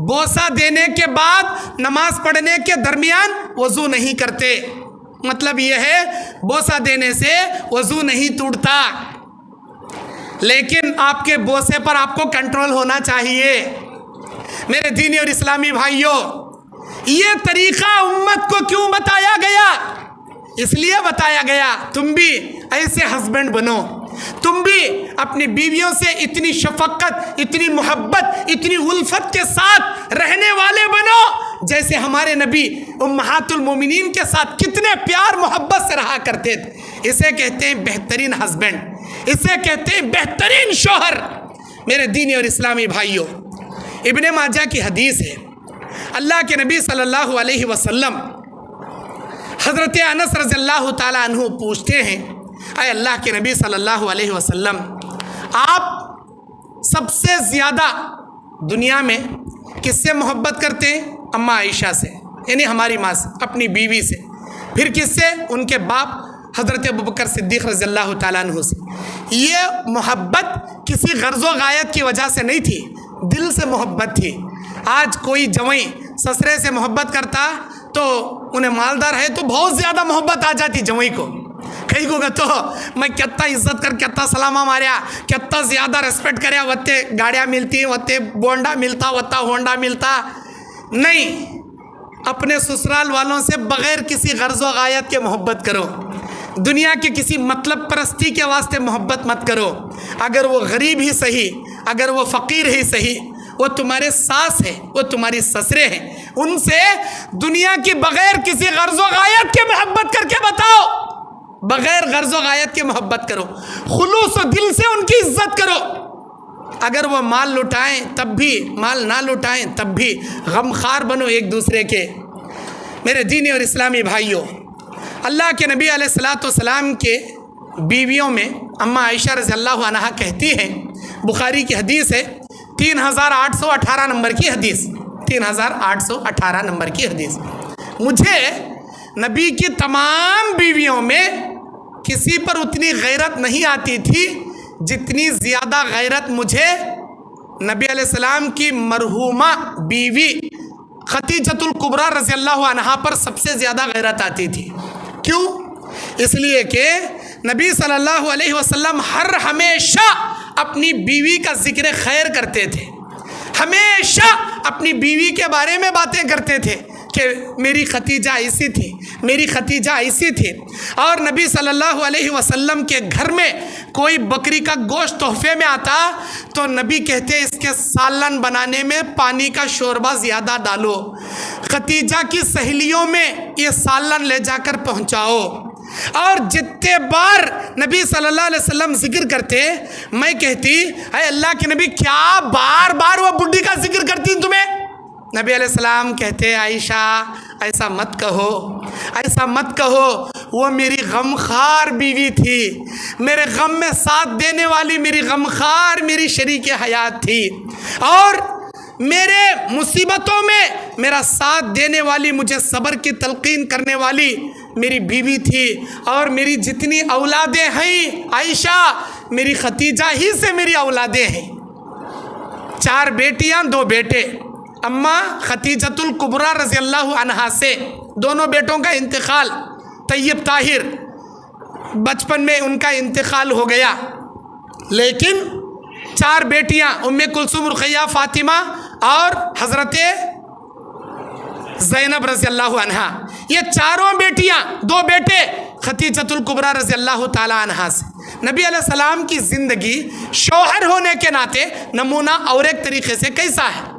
بوسہ دینے کے بعد نماز پڑھنے کے درمیان وضو نہیں کرتے۔ مطلب یہ ہے بوسہ دینے سے وضو نہیں ٹوٹتا، لیکن آپ کے بوسے پر آپ کو کنٹرول ہونا چاہیے۔ میرے دینی اور اسلامی بھائیوں، یہ طریقہ امت کو کیوں بتایا گیا؟ اس لیے بتایا گیا تم بھی ایسے ہسبینڈ بنو، تم بھی اپنی بیویوں سے اتنی شفقت، اتنی محبت، اتنی الفت کے ساتھ رہنے والے بنو جیسے ہمارے نبی امہات المومنین کے ساتھ کتنے پیار محبت سے رہا کرتے تھے۔ اسے کہتے ہیں بہترین ہسبینڈ، اسے کہتے ہیں بہترین شوہر۔ میرے دینی اور اسلامی بھائیوں، ابن ماجہ کی حدیث ہے، اللہ کے نبی صلی اللہ علیہ وسلم حضرت انس رضی اللہ تعالیٰ عنہ پوچھتے ہیں، اے اللہ کے نبی صلی اللہ علیہ وسلم، آپ سب سے زیادہ دنیا میں کس سے محبت کرتے ہیں؟ اماں عائشہ سے، یعنی ہماری ماں سے، اپنی بیوی سے۔ پھر کس سے؟ ان کے باپ حضرت ابوبکر صدیق رضی اللہ تعالیٰ عنہ سے۔ یہ محبت کسی غرض و غایت کی وجہ سے نہیں تھی، دل سے محبت تھی۔ آج کوئی جوئی سسرے سے محبت کرتا تو انہیں مالدار ہے تو بہت زیادہ محبت آ جاتی جوئی کو۔ کئی کو تو میں کتنا عزت کر کتنا سلامہ ماریا، کتنا زیادہ ریسپیکٹ کریا، وتے گاڑیاں ملتی، وتے بونڈا ملتا، وتا ہونڈا ملتا۔ نہیں، اپنے سسرال والوں سے بغیر کسی غرض و غایت کے محبت کرو، دنیا کے کسی مطلب پرستی کے واسطے محبت مت کرو۔ اگر وہ غریب ہی صحیح، اگر وہ فقیر ہی صحیح، وہ تمہارے ساس ہیں، وہ تمہاری سسرے ہیں، ان سے دنیا کی بغیر کسی غرض و غایت کے محبت کر کے بتاؤ، بغیر غرض و غایت کے محبت کرو، خلوص و دل سے ان کی عزت کرو۔ اگر وہ مال لٹائیں تب بھی، مال نہ لٹائیں تب بھی غمخوار بنو ایک دوسرے کے۔ میرے دینی اور اسلامی بھائیوں، اللہ کے نبی علیہ الصلاۃ والسلام کے بیویوں میں اماں عائشہ رضی اللہ عنہا کہتی ہیں، بخاری کی حدیث ہے، 3818 نمبر کی حدیث، 3818 نمبر کی حدیث، مجھے نبی کی تمام بیویوں میں کسی پر اتنی غیرت نہیں آتی تھی جتنی زیادہ غیرت مجھے نبی علیہ السلام کی مرحومہ بیوی خدیجۃ الکبریٰ رضی اللہ عنہا پر سب سے زیادہ غیرت آتی تھی۔ کیوں؟ اس لیے کہ نبی صلی اللہ علیہ وسلم ہمیشہ اپنی بیوی کا ذکر خیر کرتے تھے، ہمیشہ اپنی بیوی کے بارے میں باتیں کرتے تھے کہ میری ختیجہ ایسی تھی، میری ختیجہ ایسی تھی۔ اور نبی صلی اللہ علیہ وسلم کے گھر میں کوئی بکری کا گوشت تحفے میں آتا تو نبی کہتے اس کے سالن بنانے میں پانی کا شوربہ زیادہ ڈالو، ختیجہ کی سہیلیوں میں یہ سالن لے جا کر پہنچاؤ۔ اور جتنے بار نبی صلی اللہ علیہ وسلم ذکر کرتے، میں کہتی اے اللہ کے نبی کیا بار بار وہ بڈھی کا ذکر کرتی تمہیں؟ نبی علیہ السلام کہتے عائشہ ایسا مت کہو، ایسا مت کہو، وہ میری غمخوار بیوی تھی، میرے غم میں ساتھ دینے والی، میری غمخوار، میری شریک حیات تھی، اور میرے مصیبتوں میں میرا ساتھ دینے والی، مجھے صبر کی تلقین کرنے والی میری بیوی تھی۔ اور میری جتنی اولادیں ہیں عائشہ، میری ختیجہ ہی سے میری اولادیں ہیں، 4 بیٹیاں 2 بیٹے، اماں خدیجۃ الکبریٰ رضی اللہ عنہا سے دونوں بیٹوں کا انتقال، طیب طاہر بچپن میں ان کا انتقال ہو گیا، لیکن 4 بیٹیاں ام کلثوم، رقیہ، فاطمہ اور حضرت زینب رضی اللہ عنہا، یہ چاروں بیٹیاں 2 بیٹے خدیجۃ الکبریٰ رضی اللہ تعالی عنہا سے۔ نبی علیہ السلام کی زندگی شوہر ہونے کے ناطے نمونہ اور ایک طریقے سے کیسا ہے؟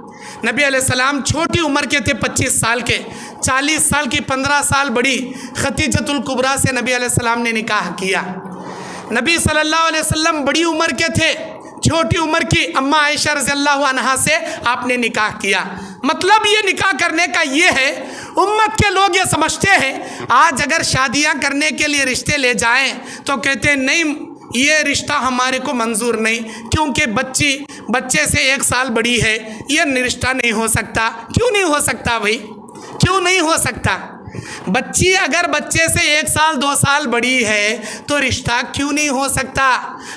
نبی علیہ السلام چھوٹی عمر کے تھے، 25 سال کے، 40 سال کی 15 سال بڑی خدیجۃ الکبریٰ سے نبی علیہ السلام نے نکاح کیا۔ نبی صلی اللہ علیہ وسلم بڑی عمر کے تھے، چھوٹی عمر کی اماں عائشہ رضی اللہ عنہا سے آپ نے نکاح کیا۔ مطلب یہ نکاح کرنے کا یہ ہے، امت کے لوگ یہ سمجھتے ہیں آج اگر شادیاں کرنے کے لیے رشتے لے جائیں تو کہتے ہیں نہیں یہ رشتہ ہمارے کو منظور نہیں، کیونکہ بچے سے 1 سال بڑی ہے، یہ رشتہ نہیں ہو سکتا۔ کیوں نہیں ہو سکتا بھائی؟ کیوں نہیں ہو سکتا؟ بچی اگر بچے سے 1 سال 2 سال بڑی ہے تو رشتہ کیوں نہیں ہو سکتا؟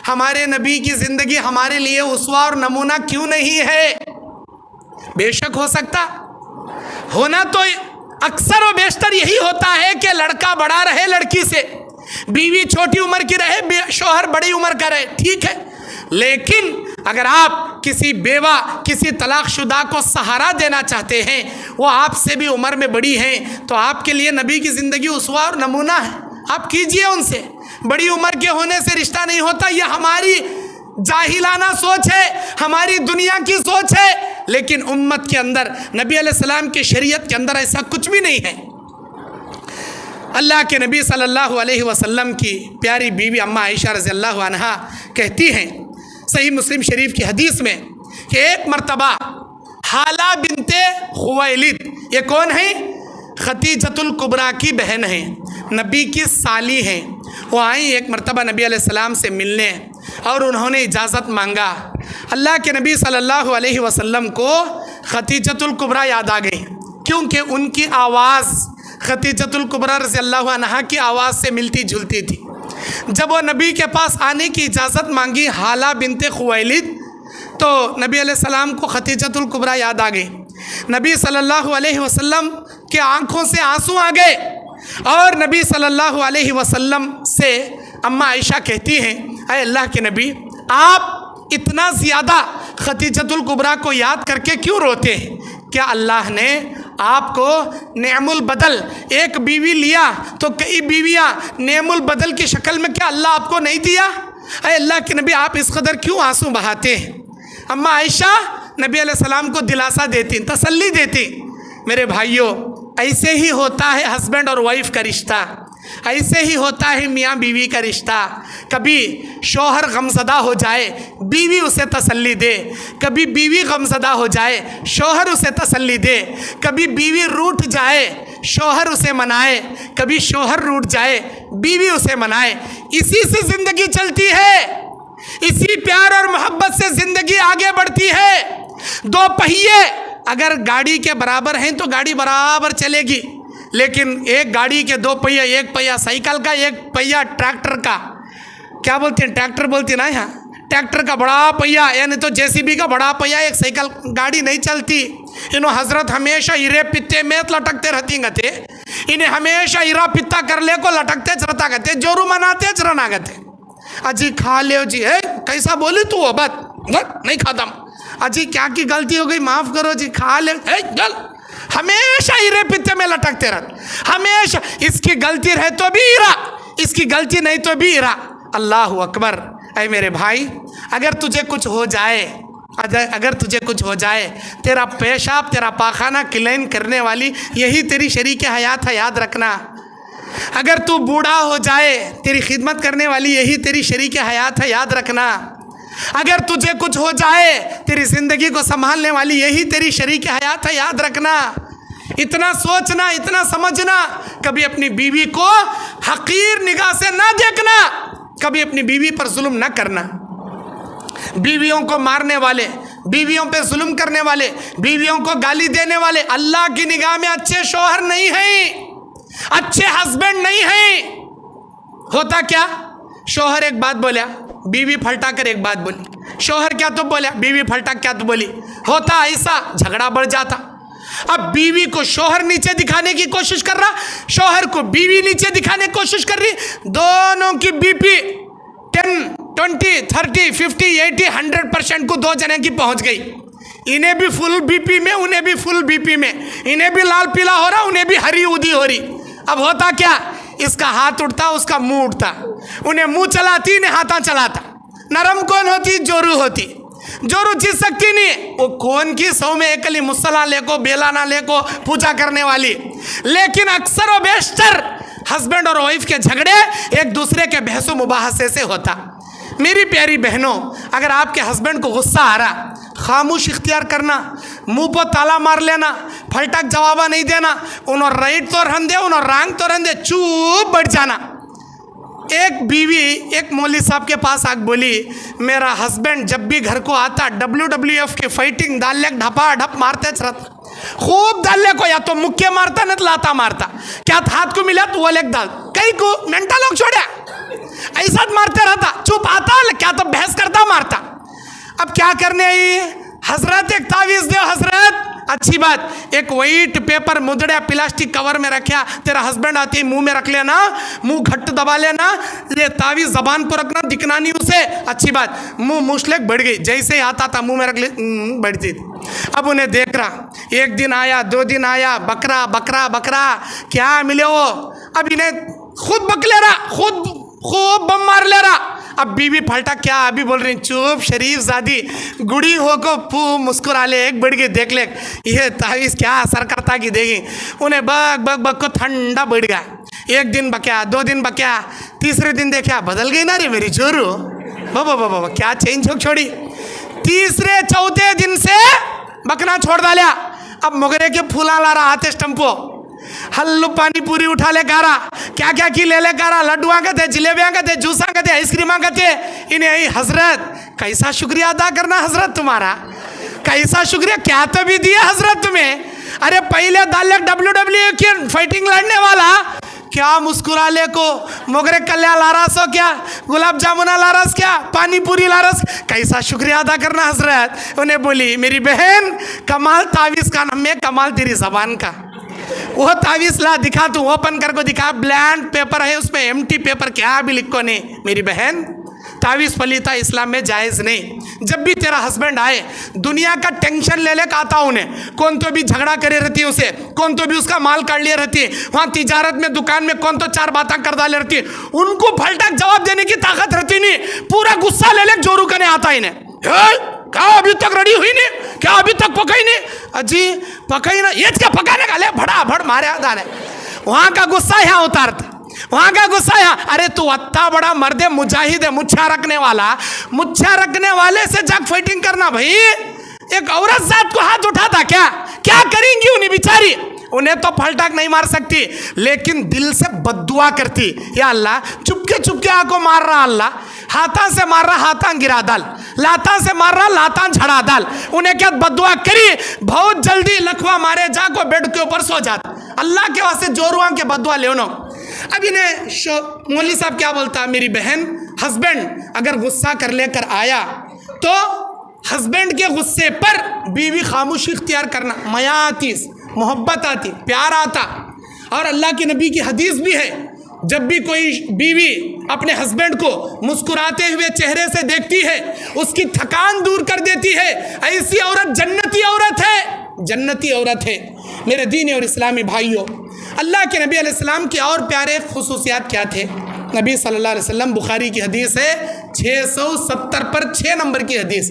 ہمارے نبی کی زندگی ہمارے لیے اسوہ اور نمونہ کیوں نہیں ہے؟ بے شک ہو سکتا، ہونا تو اکثر و بیشتر یہی ہوتا ہے کہ لڑکا بڑا رہے لڑکی سے، بیوی چھوٹی عمر کی رہے، شوہر بڑی عمر کا رہے، ٹھیک ہے۔ لیکن اگر آپ کسی بیوہ، کسی طلاق شدہ کو سہارا دینا چاہتے ہیں، وہ آپ سے بھی عمر میں بڑی ہیں، تو آپ کے لیے نبی کی زندگی اسوہ اور نمونہ ہے، آپ کیجئے ان سے۔ بڑی عمر کے ہونے سے رشتہ نہیں ہوتا، یہ ہماری جاہلانہ سوچ ہے، ہماری دنیا کی سوچ ہے، لیکن امت کے اندر، نبی علیہ السلام کی شریعت کے اندر ایسا کچھ بھی نہیں ہے۔ اللہ کے نبی صلی اللہ علیہ وسلم کی پیاری بیوی اماں عائشہ رضی اللہ عنہا کہتی ہیں صحیح مسلم شریف کی حدیث میں کہ ایک مرتبہ حالہ بنت خویلد، یہ کون ہیں؟ خدیجۃ الکبریٰ کی بہن ہیں، نبی کی سالی ہیں، وہ آئیں ایک مرتبہ نبی علیہ السلام سے ملنے اور انہوں نے اجازت مانگا۔ اللہ کے نبی صلی اللہ علیہ وسلم کو خدیجۃ الکبریٰ یاد آ گئی، کیونکہ ان کی آواز خدیجۃ الکبریٰ رضی اللہ عنہا کی آواز سے ملتی جلتی تھی۔ جب وہ نبی کے پاس آنے کی اجازت مانگی حالہ بنت خویلد، تو نبی علیہ السلام کو خدیجۃ الکبریٰ یاد آ گئی۔ نبی صلی اللہ علیہ وسلم کے آنکھوں سے آنسو آ گئے، اور نبی صلی اللہ علیہ وسلم سے اماں عائشہ کہتی ہیں، اے اللہ کے نبی، آپ اتنا زیادہ خدیجۃ الکبریٰ کو یاد کر کے کیوں روتے ہیں؟ کیا اللہ نے آپ کو نعم البدل، ایک بیوی لیا تو کئی بیویاں نعم البدل کی شکل میں کیا اللہ آپ کو نہیں دیا؟ اے اللہ کے نبی، آپ اس قدر کیوں آنسو بہاتے ہیں؟ اماں عائشہ نبی علیہ السلام کو دلاسا دیتی، تسلی دیتی۔ میرے بھائیوں، ایسے ہی ہوتا ہے ہسبینڈ اور وائف کا رشتہ، ایسے ہی ہوتا ہے میاں بیوی کا رشتہ۔ کبھی شوہر غمزدہ ہو جائے، بیوی اسے تسلی دے، کبھی بیوی غمزدہ ہو جائے، شوہر اسے تسلی دے، کبھی بیوی روٹھ جائے، شوہر اسے منائے، کبھی شوہر روٹھ جائے، بیوی اسے منائے۔ اسی سے زندگی چلتی ہے، اسی پیار اور محبت سے زندگی آگے بڑھتی ہے۔ دو پہیے اگر گاڑی کے برابر ہیں تو گاڑی برابر چلے گی، لیکن ایک گاڑی کے دو پہیے، ایک پہیہ سائیکل کا، ایک پہیہ ٹریکٹر کا، کیا بولتے ہیں؟ ٹریکٹر بولتے ہیں نا یہاں، ٹریکٹر کا بڑا پہیہ، یعنی تو جے سی بی کا بڑا پہیہ، ایک سائیکل گاڑی نہیں چلتی۔ انہوں حضرت ہمیشہ ہیرے پتے میں لٹکتے رہتی گتے، انہیں ہمیشہ ہیرا پتا کر لے کو لٹکتے چرتا گتے، جورو مناتے چرنا گتے۔ اجی کھا لے جی، ہے کیسا بولی تو وہ بات نہیں کھاتا، اجی کیا کی غلطی ہو گئی، معاف کرو جی، کھا لے، گل ہمیشہ ہیرے پتے میں لٹکتے رہتے، ہمیشہ اس کی غلطی رہے تو بھی ہیرا، اس کی غلطی نہیں تو بھی ہیرا۔ اللہ اکبر۔ اے میرے بھائی، اگر تجھے کچھ ہو جائے، اگر تجھے کچھ ہو جائے، تیرا پیشاب، تیرا پاخانہ کلین کرنے والی یہی تیری شریک حیات ہے، یاد رکھنا۔ اگر تو بوڑھا ہو جائے، تیری خدمت کرنے والی یہی تیری شریک حیات ہے، یاد رکھنا۔ اگر تجھے کچھ ہو جائے، تیری زندگی کو سنبھالنے والی یہی تیری شریک حیات ہے، یاد رکھنا۔ اتنا سوچنا، اتنا سمجھنا، کبھی اپنی بیوی کو حقیر نگاہ سے نہ دیکھنا، کبھی اپنی بیوی پر ظلم نہ کرنا۔ بیویوں کو مارنے والے، بیویوں پہ ظلم کرنے والے، بیویوں کو گالی دینے والے اللہ کی نگاہ میں اچھے شوہر نہیں ہیں، اچھے ہسبینڈ نہیں ہیں۔ ہوتا کیا، شوہر ایک بات بولیا، بیوی پھلٹا کر ایک بات بولی، شوہر کیا تو بولیا، بیوی پھلٹا کیا تو بولی، ہوتا ایسا، جھگڑا بڑھ جاتا۔ اب بیوی کو شوہر نیچے دکھانے کی کوشش کر رہا، شوہر کو بیوی نیچے دکھانے کی کوشش کر رہی، دونوں کی بی پی 10 20 30 50 80 100% کو دو جنے کی پہنچ گئی۔ انہیں بھی فل بی پی میں، انہیں بھی فل بی پی میں، انہیں بھی لال پیلا ہو رہا، انہیں بھی ہری اودی ہو رہی۔ اب ہوتا کیا، اس کا ہاتھ اٹھتا، اس کا منہ اٹھتا، انہیں منہ چلاتی، انہیں ہاتھاں چلاتا۔ نرم کون ہوتی؟ جورو ہوتی۔ جورو جیت سکتی نہیں، وہ کون کی 100 میں ایکلی مسلح لے کو، بیلانہ لے کو پوجا کرنے والی۔ لیکن اکثر و بیشتر ہسبینڈ اور وائف کے جھگڑے ایک دوسرے کے بحث و مباحثے سے ہوتا۔ میری پیاری بہنوں، اگر آپ کے ہسبینڈ کو غصہ آ رہا، خاموش اختیار کرنا، منہ پہ تالا مار لینا، پھلٹک جوابہ نہیں دینا، انہوں رائٹ تو رہن دے، انہوں رانگ تو رہن دے، چوپ بیٹھ جانا۔ ایک بیوی ایک مولوی صاحب کے پاس آگ بولی، میرا ہسبینڈ جب بھی گھر کو آتا WWF کی فائٹنگ دالے ڈھپا ڈھپ مارتے چرتا، خوب دالے کو یا تو مکے مارتا نہ لاتا مارتا، کیا ہاتھ کو ملا تو وہ لیک دال، کئی کو منٹا لوگ چھوڑیا، ایسا مارتے رہتا، چپ آتا کیا تو بحث کرتا مارتا۔ اب کیا کرنے آئی، حضرت ایک تعویذ دو حضرت. اچھی بات, ایک وائٹ پیپر مدڑیا پلاسٹک کور میں رکھیا, تیرا ہسبینڈ آتی منہ میں رکھ لینا, منہ گھٹ دبا لینا, یہ تعویذ زبان پر رکھنا, دکھنا نہیں اسے. اچھی بات, منہ مشلک بڑھ گئی, جیسے ہی آتا تھا منہ میں رکھ لے بڑھتی تھی. اب انہیں دیکھ رہا, ایک دن آیا, 2 دن آیا, بکرا بکرا بکرا, کیا ملے وہ, اب انہیں خود بک لے رہا, خود خوب بم مار لے رہا. اب بیوی پھلٹا, کیا ابھی بول رہی, چوپ شریف زادی, گڑی ہو کو پو مسکرا لے, ایک بڑھ گئی, دیکھ لے یہ تعویذ کیا اثر کرتا کی دیکھی. انہیں بک بک بک کو ٹھنڈا بڑھ گیا. 1 دن بکیا, 2 دن بکیا, تیسرے دن دیکھا بدل گئی نا رے میری چورو, بابا بابا بابا کیا چینج ہو چھوڑی. تیسرے چوتھے دن سے بکنا چھوڑ ڈالیا. اب مغرے کے پھولا لا رہا, ہاتھ اسٹمپو, ہلو پانی پوری اٹھا لے کارا, کیا کیا کی لے لے کارا, لڈوان کا تھے, جلیبیاں کا تھے, جوساں کا تھے, آئس کریماں کا تھے. انہیں حضرت کیسا شکریہ ادا کرنا حضرت تمہارا, کیسا شکریہ, کیا تو بھی دیا حضرت تمہیں. ارے پہلے دالک WWE کی فائٹنگ لڑنے والا, کیا مسکرا لے کو, مغرے کلیا لارس ہو, کیا گلاب جامنہ لارس, کیا پانی پوری لارس, کیسا شکریہ ادا کرنا حضرت. انہیں بولی میری بہن کمال تعویذ کا نام ہے, کمال تیری زبان کا. وہ تعویذ لا دکھا, تو اوپن کر کو دکھا, بلینک پیپر ہے اس پہ, empty پیپر, کیا بھی لکھو نہیں. میری بہن تعویذ پلیتا اسلام میں جائز نہیں. جب بھی تیرا ہسبینڈ آئے, دنیا کا ٹینشن لے لے کے آتا انہیں, کون تو بھی جھگڑا کرے رہتی ہے اسے, کون تو بھی اس کا مال کاٹ لیے رہتی ہے, وہاں تجارت میں دکان میں کون تو 4 باتیں کر ڈالے رہتی ہے, ان کو پھلٹک جواب دینے کی طاقت رہتی نہیں. پورا غصہ لے لے جورو کرنے آتا انہیں, کیا ابھی تک ریڈی ہوئی نہیں, کیا ابھی تک پکائی نہیں, اجی پکائی نا, یہ کیا پکانے کا لے بڑا بڑ مارے دانے. وہاں کا غصہ یہاں اتارتا, وہاں کا غصہ یہاں. ارے تو اتنا بڑا مرد ہے, مجاہد ہے, مچھا رکھنے والا, مچھا رکھنے والے سے جاگ فائٹنگ کرنا بھائی. ایک عورت ذات کو ہاتھ اٹھاتا, کیا کریں گی انہیں بیچاری, انہیں تو پھلٹاک نہیں مار سکتی, لیکن دل سے بد دعا کرتی, یا اللہ چپکے آ کو مار رہا, اللہ ہاتھاں سے مار رہا, ہاتھاں گرا ڈال, لاتاں سے مار رہا, لاتاں جھڑا ڈال. انہیں کیا بد دعا کری, بہت جلدی لکھوا مارے, جا کو بیڈ کے اوپر سو جاتا. اللہ کے واسطے جوروان کے بد دعا لے انہوں. اب انہیں مولوی صاحب کیا بولتا, میری بہن ہسبینڈ اگر غصہ کر لے کر آیا تو ہسبینڈ کے غصے پر بیوی خاموشی اختیار کرنا, میا آتی, محبت آتی, پیار آتا. اور اللہ کے نبی کی حدیث بھی ہے, جب بھی کوئی بیوی اپنے ہسبینڈ کو مسکراتے ہوئے چہرے سے دیکھتی ہے, اس کی تھکان دور کر دیتی ہے, ایسی عورت جنتی عورت ہے, جنتی عورت ہے. میرے دین اور اسلامی بھائیوں, اللہ کے نبی علیہ السلام کی اور پیارے خصوصیات کیا تھے. نبی صلی اللہ علیہ وسلم, بخاری کی حدیث ہے 670 پر 6 نمبر کی حدیث,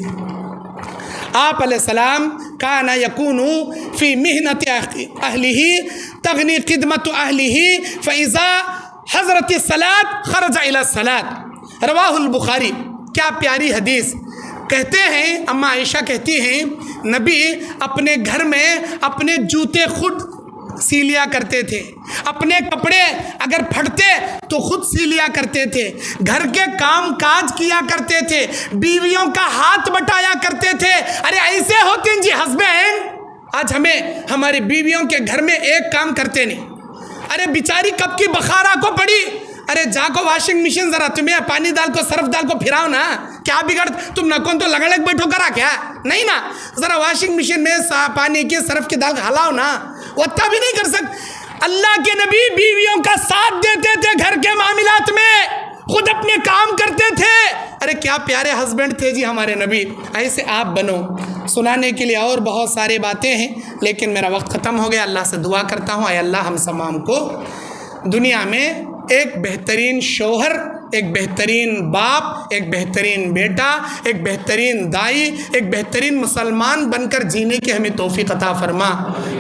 آپ علیہ السلام کانا یکون فی محنت اہلہ تغنی خدمت اہلہ فاذا حضرت الصلاۃ خرج الی الصلاۃ, رواہ البخاری. کیا پیاری حدیث. کہتے ہیں, اما عائشہ کہتی ہیں, نبی اپنے گھر میں اپنے جوتے خود سی لیا کرتے تھے, اپنے کپڑے اگر پھٹتے تو خود سی لیا کرتے تھے, گھر کے کام کاج کیا کرتے تھے, بیویوں کا ہاتھ بٹایا کرتے تھے. ارے ایسے ہوتے ہیں جی ہسبینڈ, آج ہمیں ہماری بیویوں کے گھر میں ایک کام کرتے نہیں. ارے بیچاری کب کی بخارا کو پڑی, ارے جا کو واشنگ مشین, ذرا تمہیں پانی ڈال کو صرف ڈال کو پھراؤ نا, کیا بگڑ, تم نہ کون تو لگڑ بیٹھو کرا کیا, نہیں نا, ذرا واشنگ مشین میں پانی کی صرف کی ڈال ہلاؤ نا, وہ اتنا بھی نہیں کر سکتے. اللہ کے نبی بیویوں کا ساتھ دیتے تھے گھر کے معاملات میں, خود اپنے کام کرتے تھے. ارے کیا پیارے ہسبینڈ تھے جی ہمارے نبی, ایسے آپ بنو. سنانے کے لیے اور بہت ساری باتیں ہیں, لیکن میرا وقت ختم ہو گیا. اللہ سے دعا کرتا ہوں, اے اللہ ہم تمام کو دنیا میں ایک بہترین شوہر, ایک بہترین باپ, ایک بہترین بیٹا, ایک بہترین دائی, ایک بہترین مسلمان بن کر جینے کی ہمیں توفیق عطا فرما.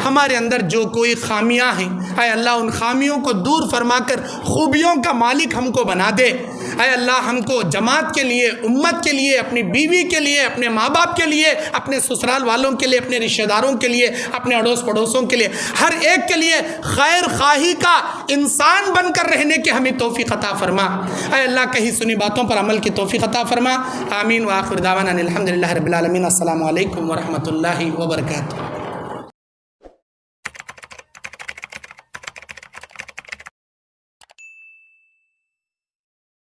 ہمارے اندر جو کوئی خامیاں ہیں, اے اللہ ان خامیوں کو دور فرما کر خوبیوں کا مالک ہم کو بنا دے. اے اللہ ہم کو جماعت کے لیے, امت کے لیے, اپنی بیوی کے لیے, اپنے ماں باپ کے لیے, اپنے سسرال والوں کے لیے, اپنے رشتہ داروں کے لیے, اپنے اڑوس پڑوسوں کے لیے, ہر ایک کے لیے خیر خواہی کا انسان بن کر رہنے کی ہمیں توفیق عطا فرما. اے اللہ کہیں سنی باتوں پر عمل کی توفیق عطا فرما. آمین. وآخر دعوانا الحمدللہ رب العالمین. السلام علیکم ورحمۃ اللہ وبرکاتہ.